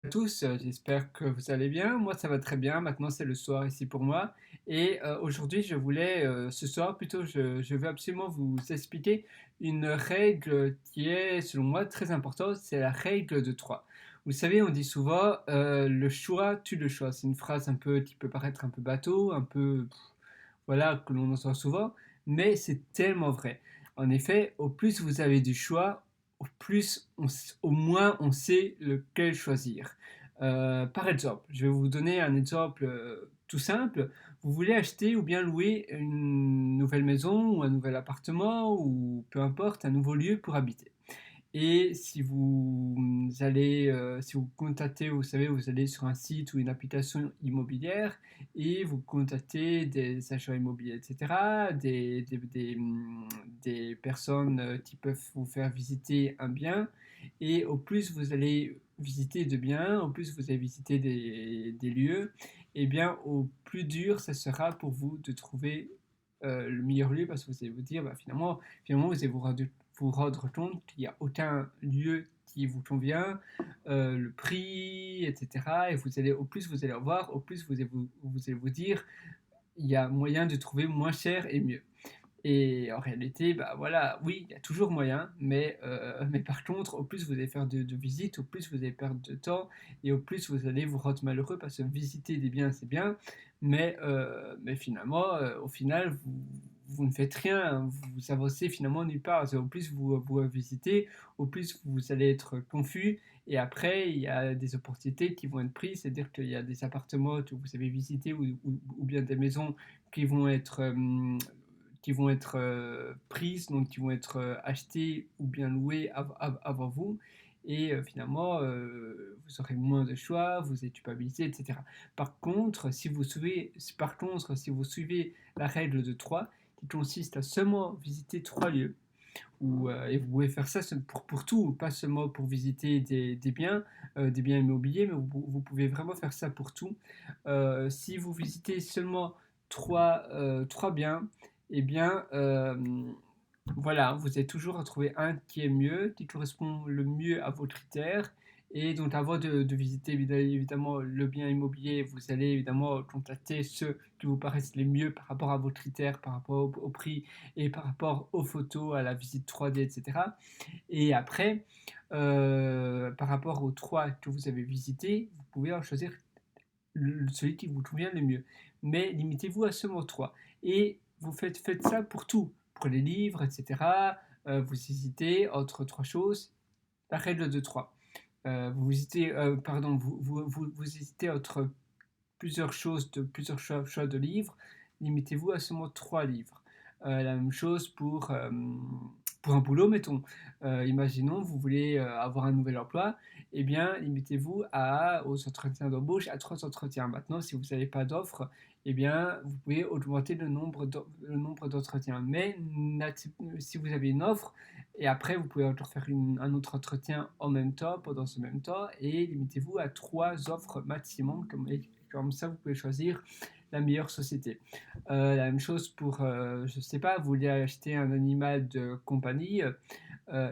À tous, j'espère que vous allez bien. Moi, ça va très bien. Maintenant, c'est le soir ici pour moi. Et aujourd'hui, ce soir plutôt, je veux absolument vous expliquer une règle qui est, selon moi, très importante. C'est la règle de 3. Vous savez, on dit souvent le choix tue le choix. C'est une phrase un peu qui peut paraître un peu bateau, un peu, voilà, que l'on entend souvent, mais c'est tellement vrai. En effet, au plus vous avez du choix, au moins on sait lequel choisir. Par exemple, je vais vous donner un exemple tout simple. Vous voulez acheter ou bien louer une nouvelle maison ou un nouvel appartement ou peu importe, un nouveau lieu pour habiter. Et si vous contactez, vous savez, vous allez sur un site ou une application immobilière et vous contactez des agents immobiliers, etc., des personnes qui peuvent vous faire visiter un bien. Et au plus vous allez visiter de biens, au plus vous allez visiter des lieux, et bien au plus dur ça sera pour vous de trouver le meilleur lieu parce que vous allez vous dire, bah, finalement, vous allez vous rendre compte qu'il n'y a aucun lieu qui vous convient, le prix, etc. Et au plus vous allez en voir, au plus vous allez vous dire, il y a moyen de trouver moins cher et mieux. Et en réalité, bah voilà, oui, il y a toujours moyen, mais par contre, au plus vous allez faire de visites, au plus vous allez perdre de temps, et au plus vous allez vous rendre malheureux, parce que visiter des biens, c'est bien, mais finalement, au final, vous ne faites rien, vous avancez finalement nulle part. Au plus vous visitez, au plus vous allez être confus, et après, il y a des opportunités qui vont être prises, c'est-à-dire qu'il y a des appartements que vous avez visités, ou bien des maisons qui vont être prises, donc qui vont être achetées ou bien louées avant vous. Et finalement, vous aurez moins de choix, vous êtes culpabilisé, etc. Par contre, si vous suivez la règle de 3, qui consiste à seulement visiter 3 lieux, et vous pouvez faire ça pour tout, pas seulement pour visiter des biens immobiliers, mais vous pouvez vraiment faire ça pour tout. Si vous visitez seulement trois biens, eh bien, voilà, vous allez toujours trouver un qui est mieux, qui correspond le mieux à vos critères. Et donc, avant de visiter évidemment le bien immobilier, vous allez évidemment contacter ceux qui vous paraissent les mieux par rapport à vos critères, par rapport au prix et par rapport aux photos, à la visite 3D, etc. Et après, par rapport aux trois que vous avez visités, vous pouvez en choisir celui qui vous convient le mieux. Mais limitez-vous à seulement trois. Et faites ça pour tout, pour les livres, etc. Vous hésitez entre trois choses, la règle de trois. Vous hésitez entre plusieurs choses, plusieurs choix de livres, limitez-vous à seulement 3 livres. La même chose pour un boulot, mettons. Imaginons, vous voulez avoir un nouvel emploi, eh bien, aux entretiens d'embauche à 3 entretiens. Maintenant, si vous n'avez pas d'offre, eh bien, vous pouvez augmenter le nombre d'entretiens. Mais si vous avez une offre, et après, vous pouvez encore faire un autre entretien en même temps, pendant ce même temps, et limitez-vous à 3 offres maximum, comme ça, vous pouvez choisir la meilleure société. La même chose je sais pas, vous voulez acheter un animal de compagnie,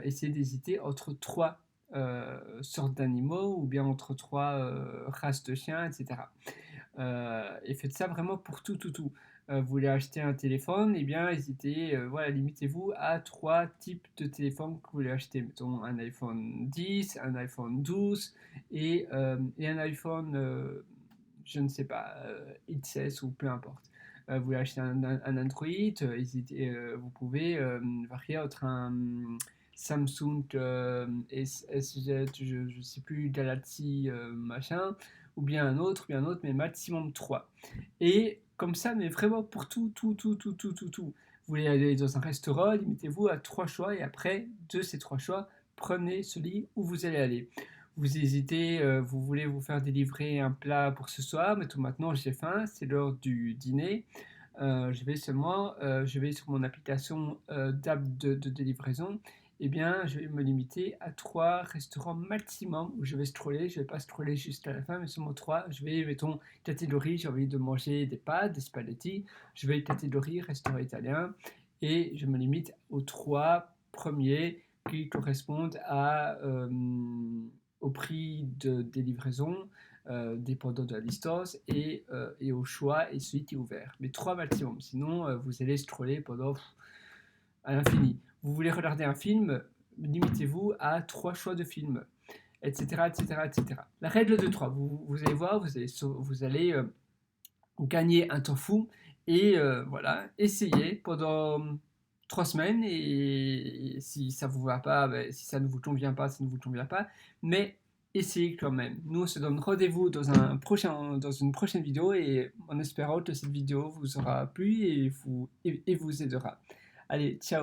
essayez d'hésiter entre trois sortes d'animaux ou bien entre trois races de chiens, etc. Et faites ça vraiment pour tout, tout, tout. Vous voulez acheter un téléphone, eh bien, voilà, limitez-vous à trois types de téléphones que vous voulez acheter. Mettons un iPhone 10, un iPhone 12 et un iPhone, je ne sais pas, XS ou peu importe. Vous voulez acheter un Android, vous pouvez varier entre un Samsung SZ, je ne sais plus, Galaxy machin, ou bien un autre, mais maximum 3. Et comme ça, mais vraiment pour tout, tout, tout, tout, tout, tout, tout. Vous voulez aller dans un restaurant, limitez-vous à 3 choix, et après, de ces 3 choix, prenez celui où vous allez aller. Vous hésitez, vous voulez vous faire délivrer un plat pour ce soir, mais tout maintenant j'ai faim, c'est l'heure du dîner. Je vais sur mon application d'app de livraison, eh bien, je vais me limiter à 3 restaurants maximum où je vais scroller. Je vais pas scroller jusqu'à la fin, mais seulement 3. Je vais, mettons, catégorie, j'ai envie de manger des pâtes, des spaghettis. Je vais catégorie restaurant italien et je me limite aux 3 premiers qui correspondent au prix des livraisons, dépendant de la distance, et au choix et celui qui est ouvert. Mais 3 maximum, sinon vous allez scroller pendant à l'infini. Vous voulez regarder un film, limitez-vous à 3 choix de films, etc., etc., etc. La règle de 3, vous allez voir, vous allez gagner un temps fou, et voilà, essayez pendant 3 semaines, et si ça vous va pas, si ça ne vous convient pas, ça ne vous convient pas, mais essayez quand même. Nous, on se donne rendez-vous dans une prochaine vidéo, et en espérant que cette vidéo vous aura plu et vous aidera. Allez, ciao!